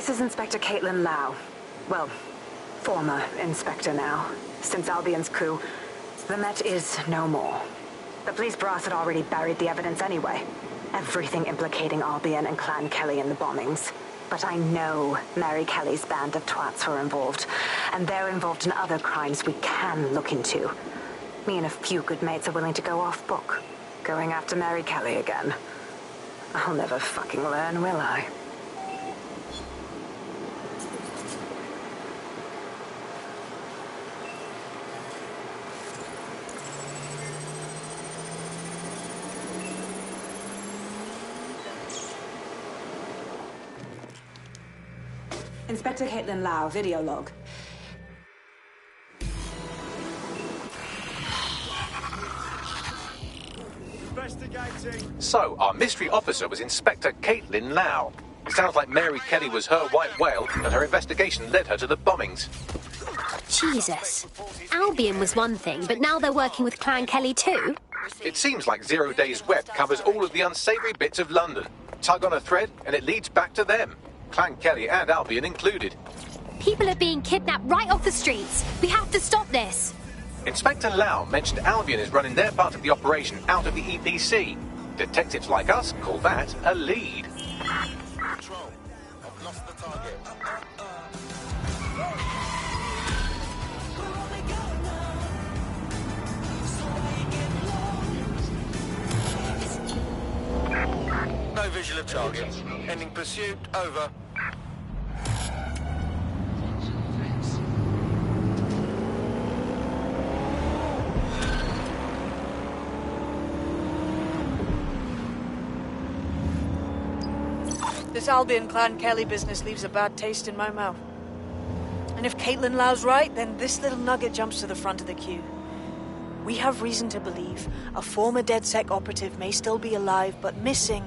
This is Inspector Caitlin Lau. Well, former inspector now. Since Albion's coup, the Met is no more. The police brass had already buried the evidence anyway. Everything implicating Albion and Clan Kelly in the bombings. But I know Mary Kelly's band of twats were involved, and they're involved in other crimes we can look into. Me and a few good mates are willing to go off book, going after Mary Kelly again. I'll never fucking learn, will I? Inspector Caitlin Lau, video log. Investigating. So, our mystery officer was Inspector Caitlin Lau. It sounds like Mary Kelly was her white whale, and her investigation led her to the bombings. Jesus. Albion was one thing, but now they're working with Clan Kelly too? It seems like 0 Days Web covers all of the unsavory bits of London. Tug on a thread, and it leads back to them. Clan Kelly and Albion included. People are being kidnapped right off the streets. We have to stop this. Inspector Lau mentioned Albion is running their part of the operation out of the EPC. Detectives like us call that a lead. Control. I've lost the target. No visual of target. Ending pursuit. Over. This Albion Clan Kelly business leaves a bad taste in my mouth. And if Caitlin Lau's right, then this little nugget jumps to the front of the queue. We have reason to believe a former DedSec operative may still be alive, but missing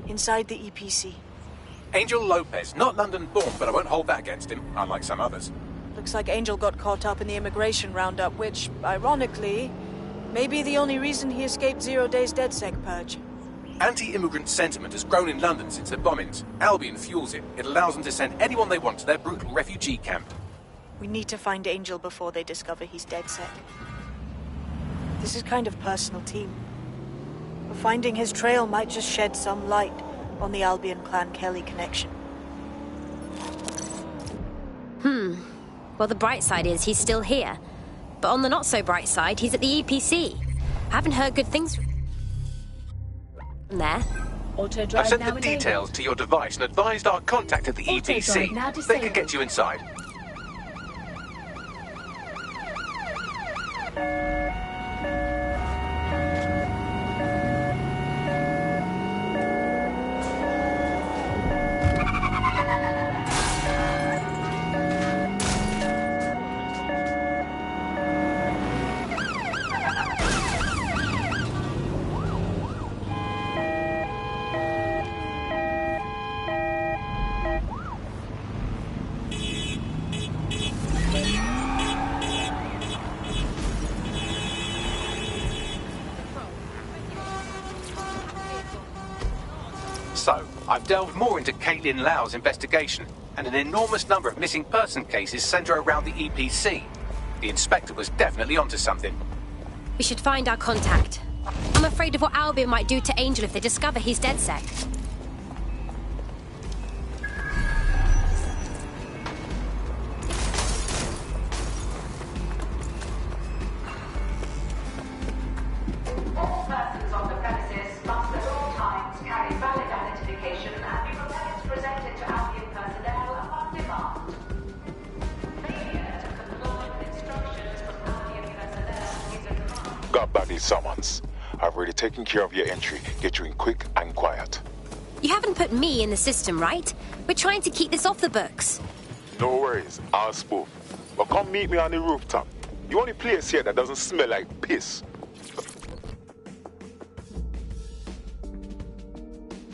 inside the EPC. Angel Lopez, not London-born, but I won't hold that against him, unlike some others. Looks like Angel got caught up in the immigration roundup, which, ironically, may be the only reason he escaped 0 Days DedSec purge. Anti-immigrant sentiment has grown in London since the bombings. Albion fuels it. It allows them to send anyone they want to their brutal refugee camp. We need to find Angel before they discover he's DedSec. This is kind of personal team. But finding his trail might just shed some light on the Albion Clan Kelly connection. Well, the bright side is he's still here. But on the not-so-bright side, he's at the EPC. I haven't heard good things from there. I've sent the details to your device and advised our contact at the EPC. They can get you inside. So, I've delved more into Caitlin Lau's investigation, and an enormous number of missing person cases centre around the EPC. The inspector was definitely onto something. We should find our contact. I'm afraid of what Albion might do to Angel if they discover he's DedSec. All persons on the premises must at all times carry valid identification and be prepared to present it to Albion personnel upon demand. Failure to comply with instructions from Albion personnel is a crime. Got body summons. I've already taken care of your entry. Get you in quick and quiet. You haven't put me in the system, right? We're trying to keep this off the books. No worries, I'll spoof. But come meet me on the rooftop. The only place here that doesn't smell like piss.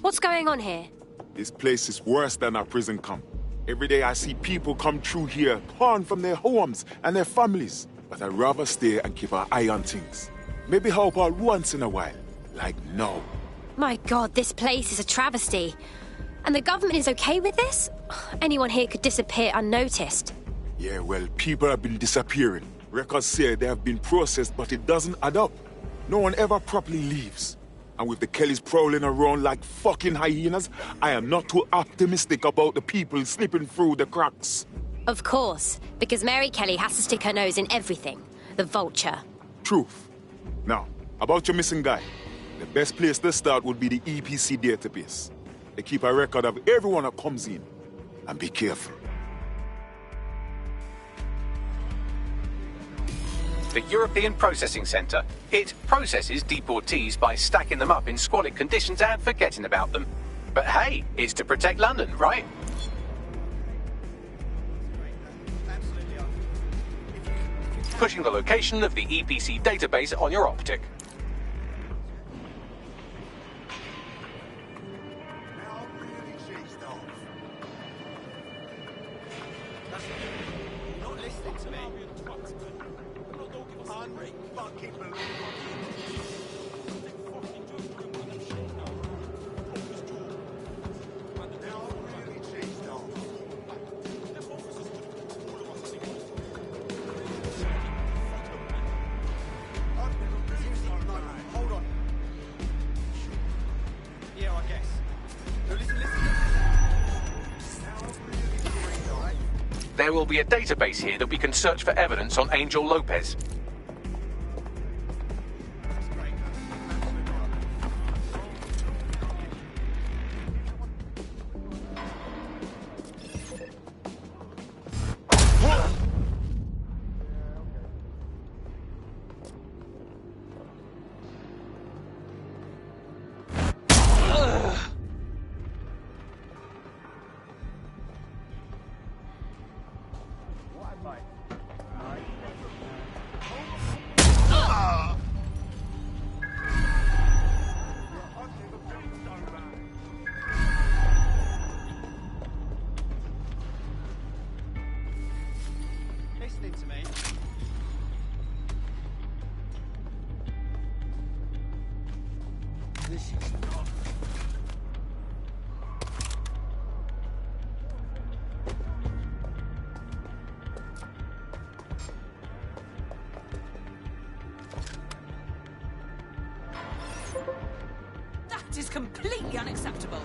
What's going on here? This place is worse than a prison camp. Every day I see people come through here, torn from their homes and their families. But I'd rather stay and keep an eye on things. Maybe help out once in a while. Like now. My God, this place is a travesty. And the government is okay with this? anyone here could disappear unnoticed. Yeah, well, people have been disappearing. Records say they have been processed, but it doesn't add up. No one ever properly leaves. And with the Kellys prowling around like fucking hyenas, I am not too optimistic about the people slipping through the cracks. Of course, because Mary Kelly has to stick her nose in everything. The vulture. Truth. Now, about your missing guy. The best place to start would be the EPC database. They keep a record of everyone that comes in. And be careful. The European Processing Centre. It processes deportees by stacking them up in squalid conditions and forgetting about them. But hey, it's to protect London, right? Pushing the location of the EPC database on your optic. There will be a database here that we can search for evidence on Angel Lopez. That is completely unacceptable.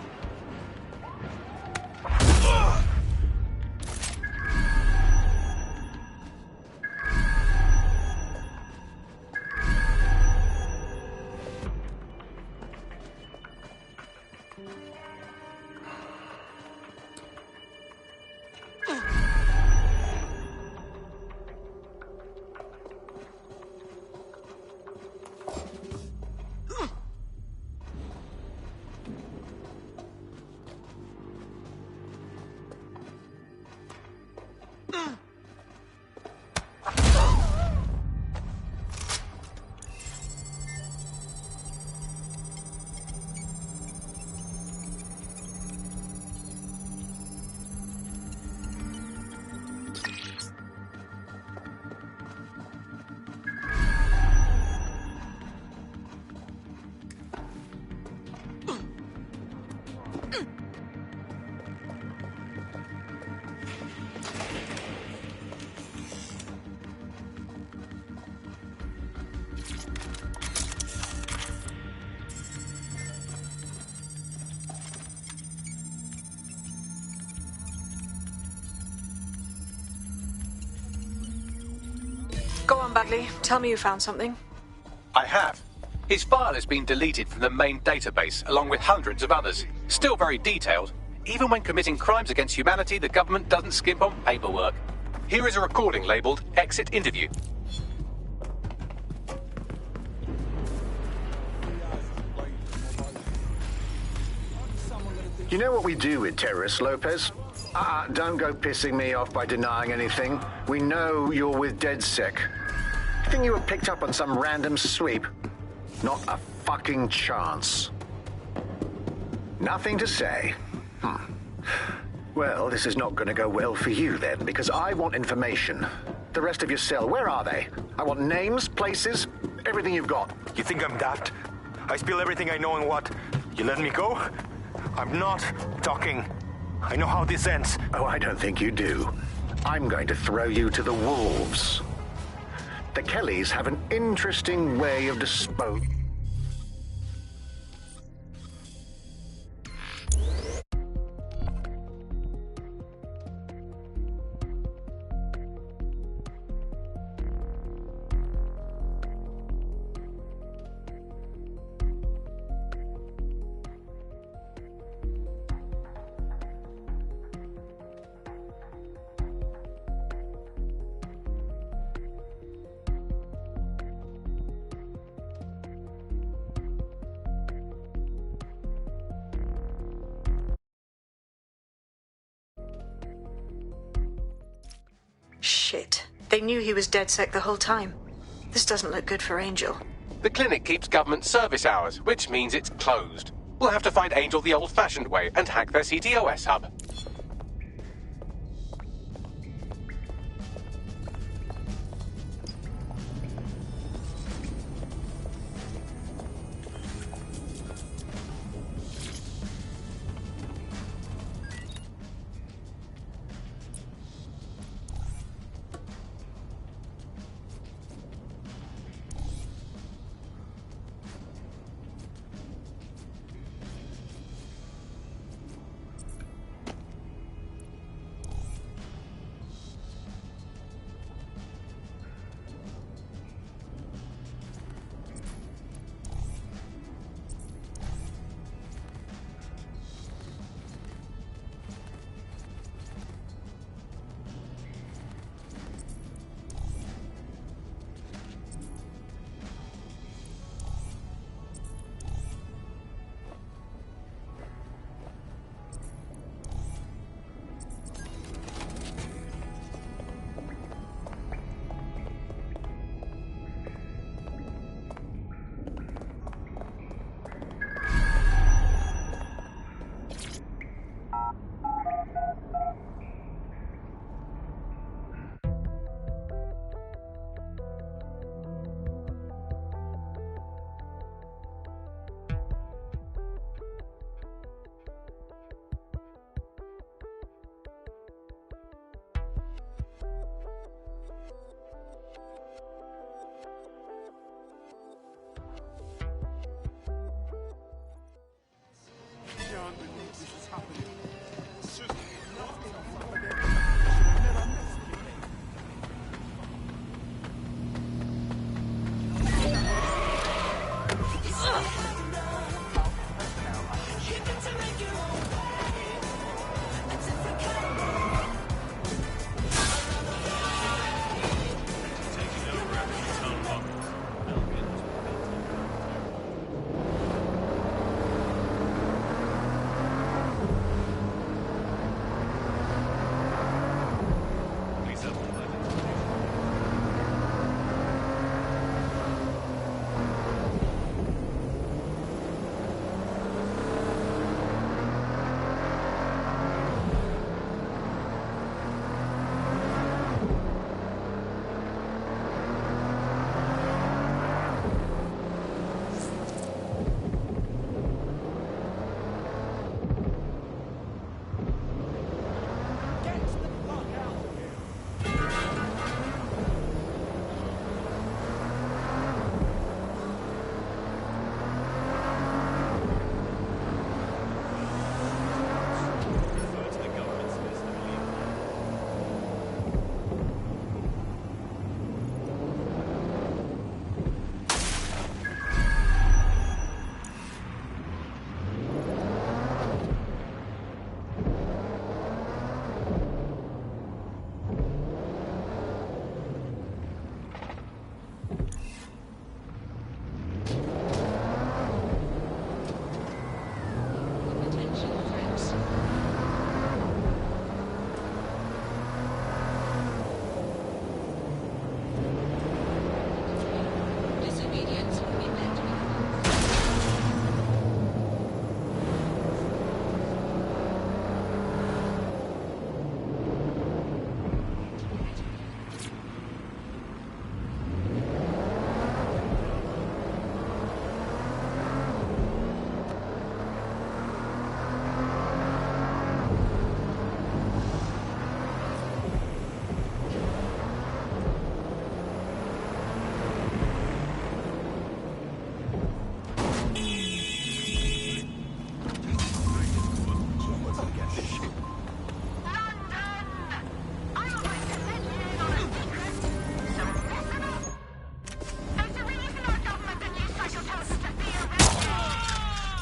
Go on, Bagley. Tell me you found something. I have. His file has been deleted from the main database, along with hundreds of others. Still very detailed. Even when committing crimes against humanity, the government doesn't skimp on paperwork. Here is a recording labelled Exit Interview. You know what we do with terrorists, Lopez? Don't go pissing me off by denying anything. We know you're with DedSec. You think you were picked up on some random sweep? Not a fucking chance. Nothing to say. Well, this is not going to go well for you then, because I want information. The rest of your cell, where are they? I want names, places, everything you've got. You think I'm daft? I spill everything I know and what? You let me go? I'm not talking I know how this ends. Oh, I don't think you do. I'm going to throw you to the wolves. The Kellys have an interesting way of disposing. Shit. They knew he was DedSec the whole time. This doesn't look good for Angel. The clinic keeps government service hours, which means it's closed. We'll have to find Angel the old-fashioned way and hack their CTOS hub.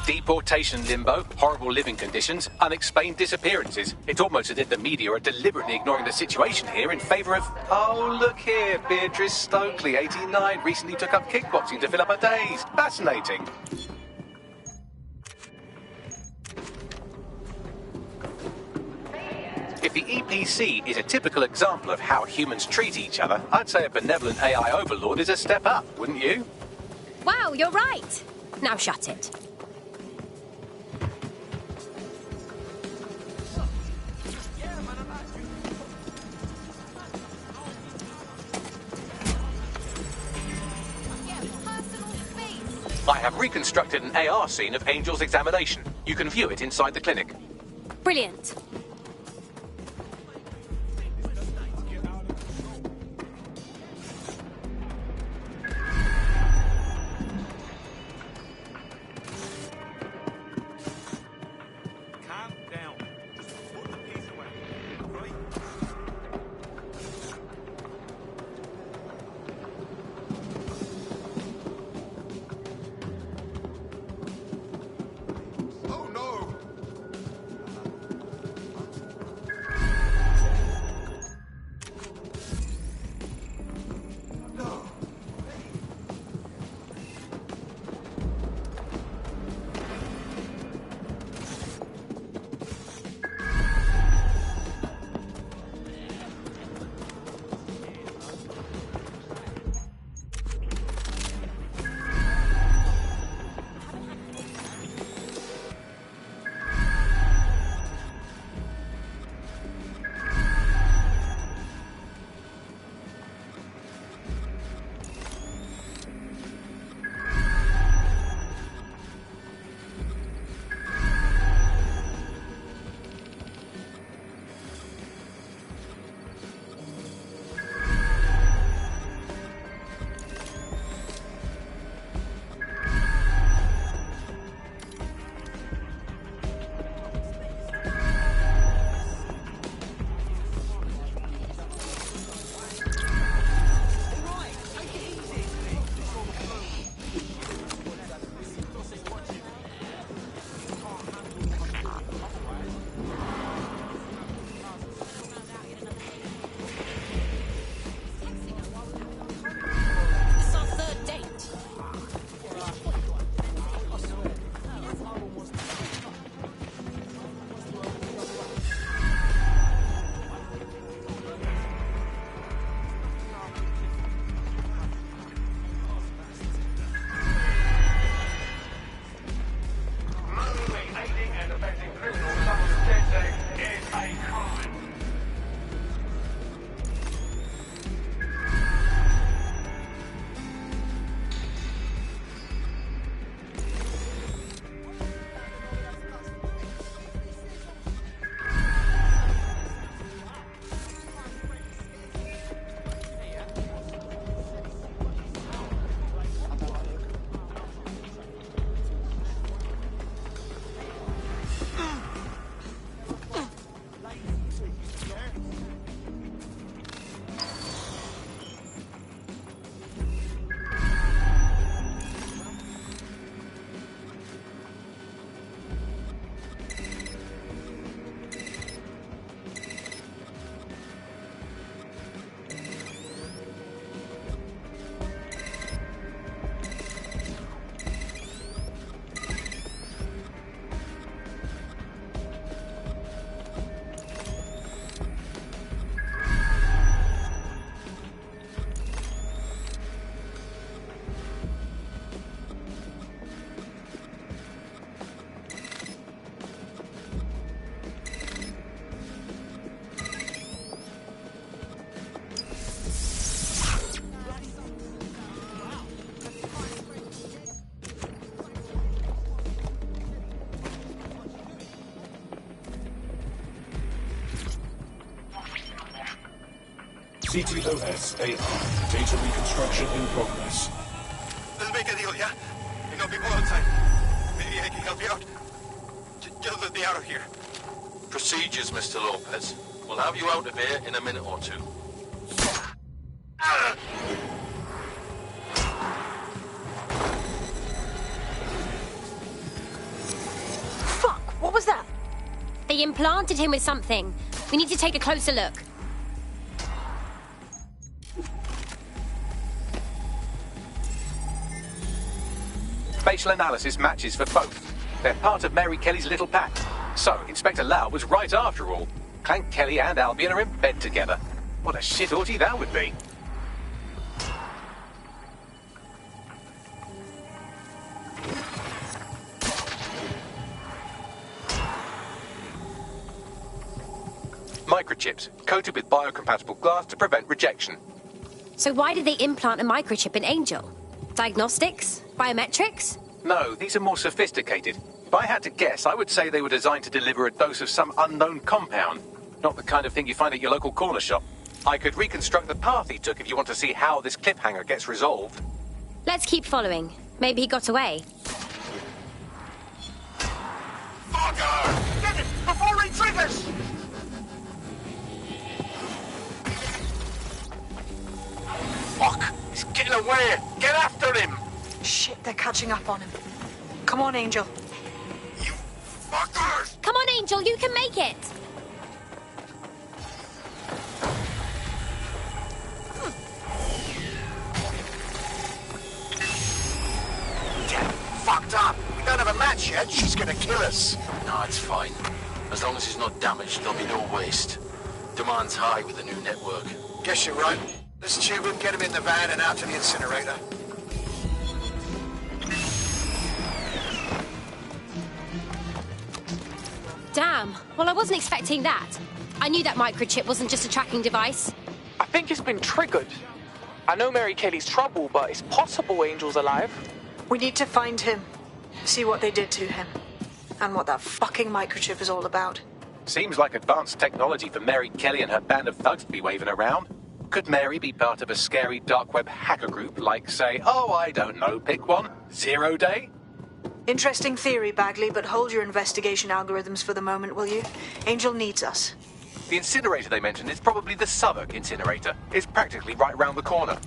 Deportation limbo, horrible living conditions, unexplained disappearances. It's almost as if the media are deliberately ignoring the situation here in favour of... Oh, look here, Beatrice Stokely, 89, recently took up kickboxing to fill up her days. Fascinating. If the EPC is a typical example of how humans treat each other, I'd say a benevolent AI overlord is a step up, wouldn't you? Wow, you're right. Now shut it. I have reconstructed an AR scene of Angel's examination. You can view it inside the clinic. Brilliant. CTOS-AR. Data reconstruction in progress. Let's make a deal, yeah? I know people outside. Maybe I can help you out. Just let me out of here. Procedures, Mr. Lopez. We'll have you out of here in a minute or two. They implanted him with something. We need to take a closer look. Facial analysis matches for both. They're part of Mary Kelly's little pack. So, Inspector Lau was right after all. Clank Kelly and Albion are in bed together. What a shit orgy that would be. Microchips, coated with biocompatible glass to prevent rejection. So why did they implant a microchip in Angel? Diagnostics? Biometrics? No, these are more sophisticated. If I had to guess, I would say they were designed to deliver a dose of some unknown compound. Not the kind of thing you find at your local corner shop. I could reconstruct the path he took if you want to see how this cliffhanger gets resolved. Let's keep following. Maybe he got away. Fucker! Get it! Before he triggers! Fuck! He's getting away! Get after him! Shit, they're catching up on him. Come on, Angel. You fuckers! Come on, Angel, you can make it! Get fucked up! We don't have a match yet. She's gonna kill us. No, it's fine. As long as he's not damaged, there'll be no waste. Demand's high with the new network. Guess you're right. Let's tube him, get him in the van and out to the incinerator. Damn. Well, I wasn't expecting that. I knew that microchip wasn't just a tracking device. I think it's been triggered. I know Mary Kelly's trouble, but it's possible Angel's alive. We need to find him. See what they did to him. And what that fucking microchip is all about. Seems like advanced technology for Mary Kelly and her band of thugs to be waving around. Could Mary be part of a scary dark web hacker group like, say, oh, I don't know, pick one, 0 Day? Interesting theory, Bagley, but hold your investigation algorithms for the moment, will you? Angel needs us. The incinerator they mentioned is probably the Southwark incinerator. It's practically right round the corner.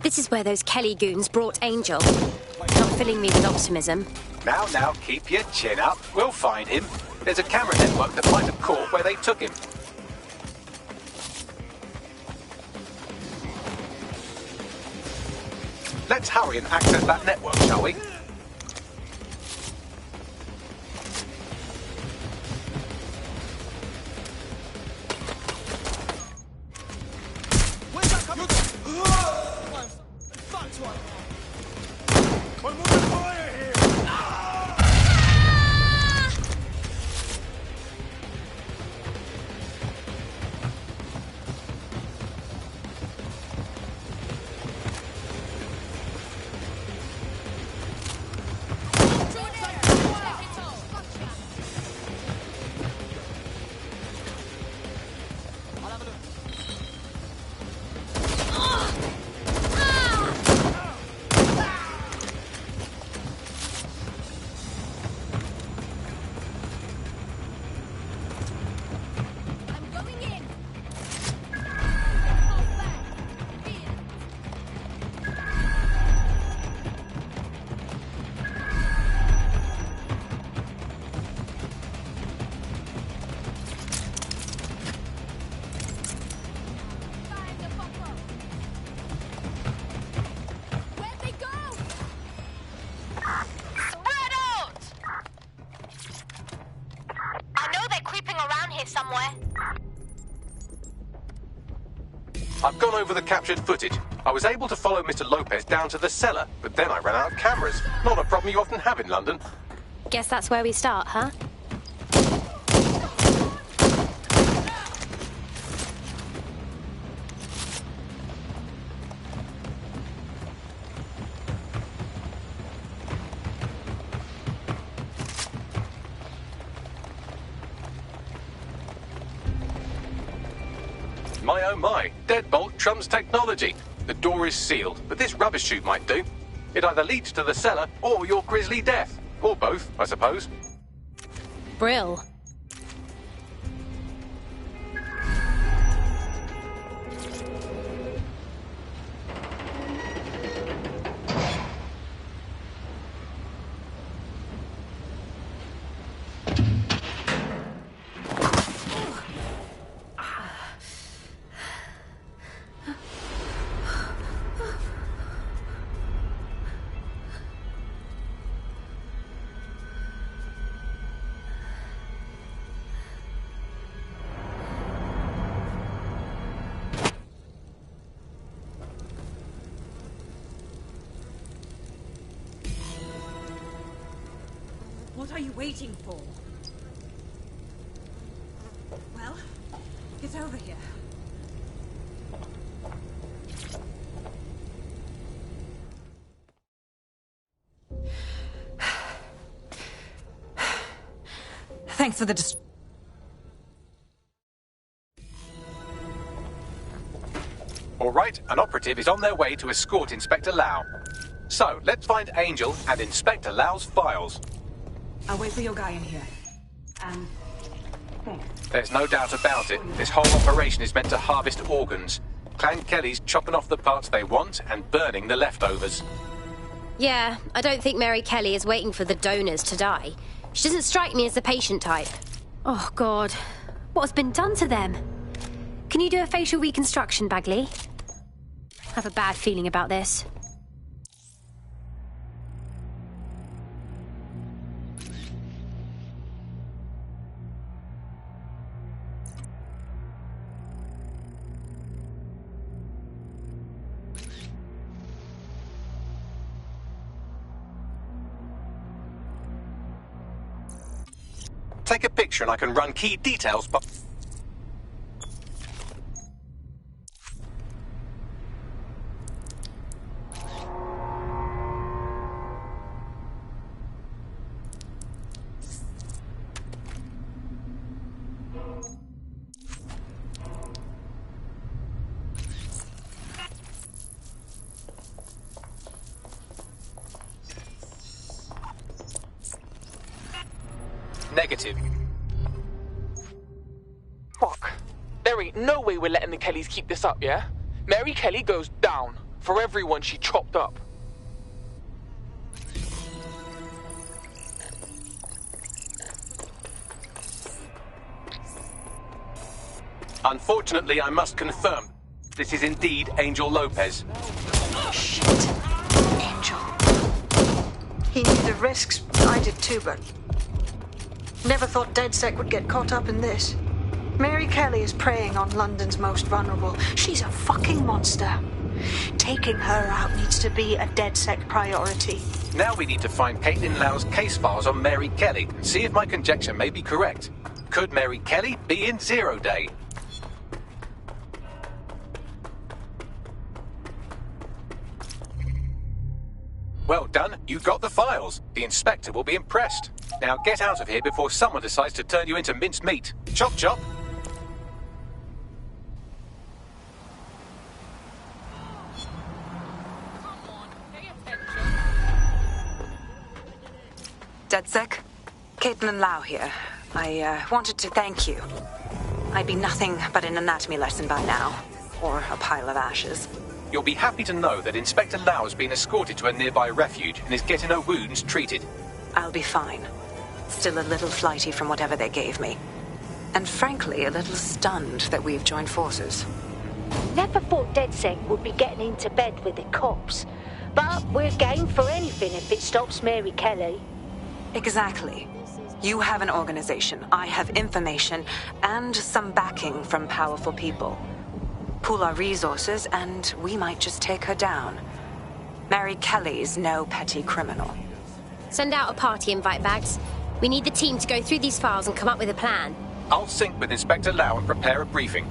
This is where those Kelly goons brought Angel. Not filling me with optimism. Now, keep your chin up. We'll find him. There's a camera network that might have caught where they took him. Let's hurry and access that network, shall we? somewhere. I've gone over the captured footage. I was able to follow Mr. Lopez down to the cellar, but then I ran out of cameras. Not a problem you often have in London. Guess that's where we start, huh? My oh my, deadbolt trumps technology. The door is sealed, but this rubbish chute might do. It either leads to the cellar or your grisly death. Or both, I suppose. Brill. What are you waiting for? Well, get over here. Thanks for the All right, an operative is on their way to escort Inspector Lau. So, let's find Angel and Inspector Lau's files. I'll wait for your guy in here. And thanks. There's no doubt about it. This whole operation is meant to harvest organs. Clan Kelly's chopping off the parts they want and burning the leftovers. Yeah, I don't think Mary Kelly is waiting for the donors to die. She doesn't strike me as the patient type. Oh, God. What's been done to them? Can you do a facial reconstruction, Bagley? I have a bad feeling about this. Take a picture and I can run key details, but... Negative. Fuck. There ain't no way we're letting the Kellys keep this up, yeah? Mary Kelly goes down for everyone she chopped up. Unfortunately, I must confirm, this is indeed Angel Lopez. Shit. Angel. He knew the risks. I did too, but... never thought DedSec would get caught up in this. Mary Kelly is preying on London's most vulnerable. She's a fucking monster. Taking her out needs to be a DedSec priority. Now we need to find Caitlin Lau's case files on Mary Kelly and see if my conjecture may be correct. Could Mary Kelly be in Zero Day? Well done, you got the files. The inspector will be impressed. Now get out of here before someone decides to turn you into minced meat. Chop chop! DedSec? Caitlin Lau here. I wanted to thank you. I'd be nothing but an anatomy lesson by now. Or a pile of ashes. You'll be happy to know that Inspector Lau has been escorted to a nearby refuge and is getting her wounds treated. I'll be fine. Still a little flighty from whatever they gave me. And frankly, a little stunned that we've joined forces. Never thought DedSec would be getting into bed with the cops. But we're game for anything if it stops Mary Kelly. Exactly. You have an organization, I have information, and some backing from powerful people. Pool our resources, and we might just take her down. Mary Kelly's no petty criminal. Send out a party invite, Bags. We need the team to go through these files and come up with a plan. I'll sync with Inspector Lau and prepare a briefing.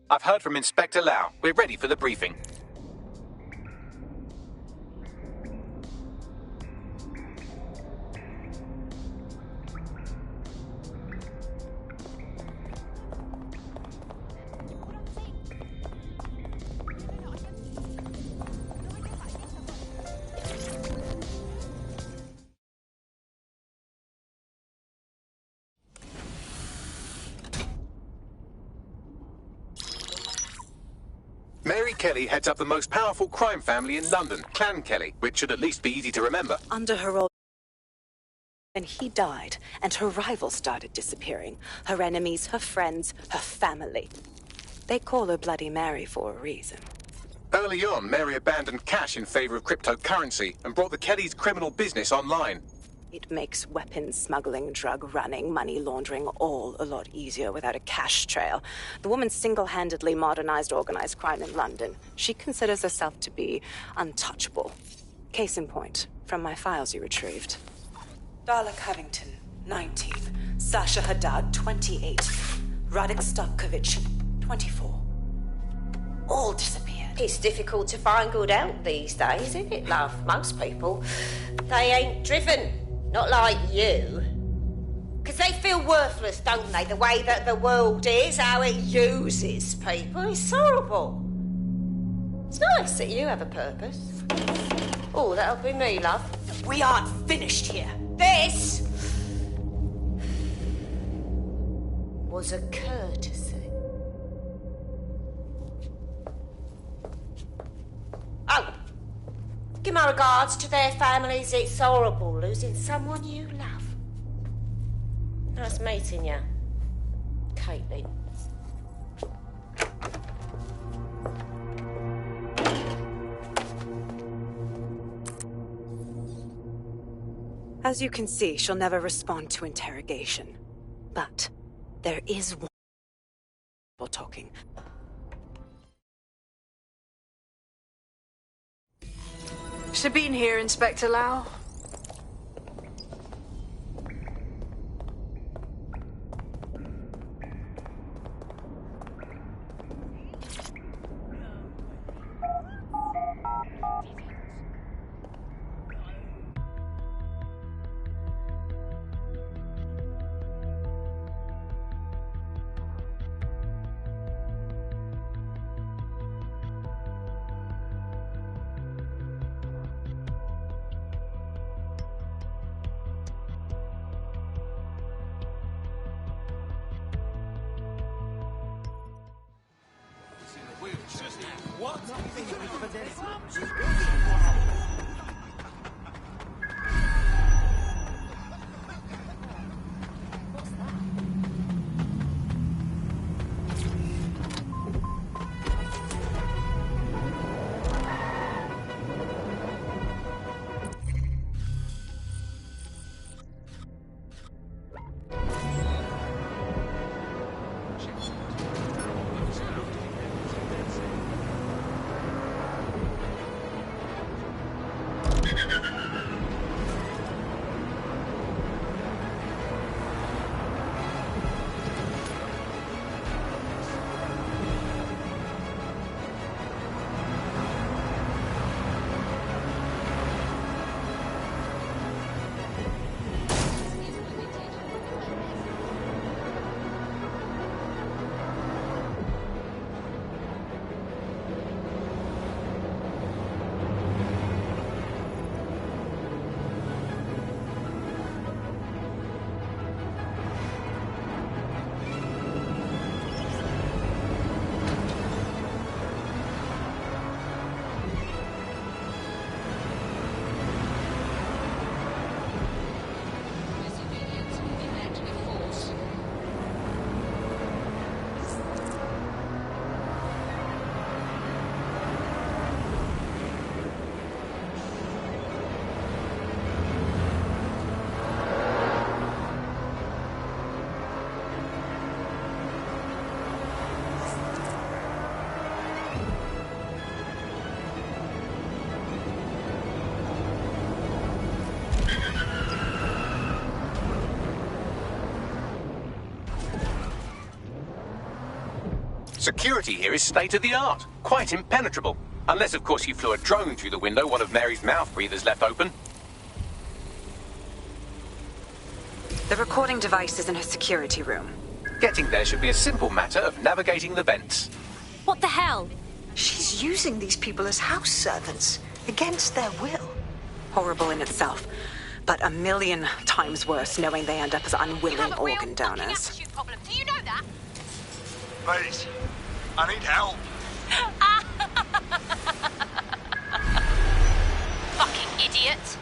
I've heard from Inspector Lau. We're ready for the briefing. Mary Kelly heads up the most powerful crime family in London, Clan Kelly, which should at least be easy to remember. Under her old... And he died, and her rivals started disappearing. Her enemies, her friends, her family. They call her Bloody Mary for a reason. Early on, Mary abandoned cash in favor of cryptocurrency and brought the Kellys' criminal business online. It makes weapons smuggling, drug running, money laundering all a lot easier without a cash trail. The woman single-handedly modernized organized crime in London. She considers herself to be untouchable. Case in point, from my files you retrieved. Darla Covington, 19. Sasha Haddad, 28. Radek Stavkovich, 24. All disappeared. It's difficult to find good help these days, isn't it, love? Most people, they ain't driven. Not like you. Because they feel worthless, don't they? The way that the world is, how it uses people. It's horrible. It's nice that you have a purpose. Oh, that'll be me, love. We aren't finished here. This was a courtesy. Oh, give my regards to their families. It's horrible losing someone you love. Nice meeting you, Caitlin. As you can see, she'll never respond to interrogation. But there is one we're talking. Sabine here, Inspector Lau. What? Security here is state-of-the-art, quite impenetrable. Unless, of course, you flew a drone through the window one of Mary's mouth breathers left open. The recording device is in her security room. Getting there should be a simple matter of navigating the vents. What the hell? She's using these people as house servants, against their will. Horrible in itself, but a million times worse knowing they end up as unwilling organ donors. Do you know that? Please, I need help. Fucking idiot.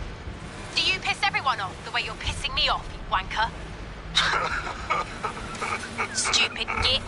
Do you piss everyone off the way you're pissing me off, you wanker? Stupid git.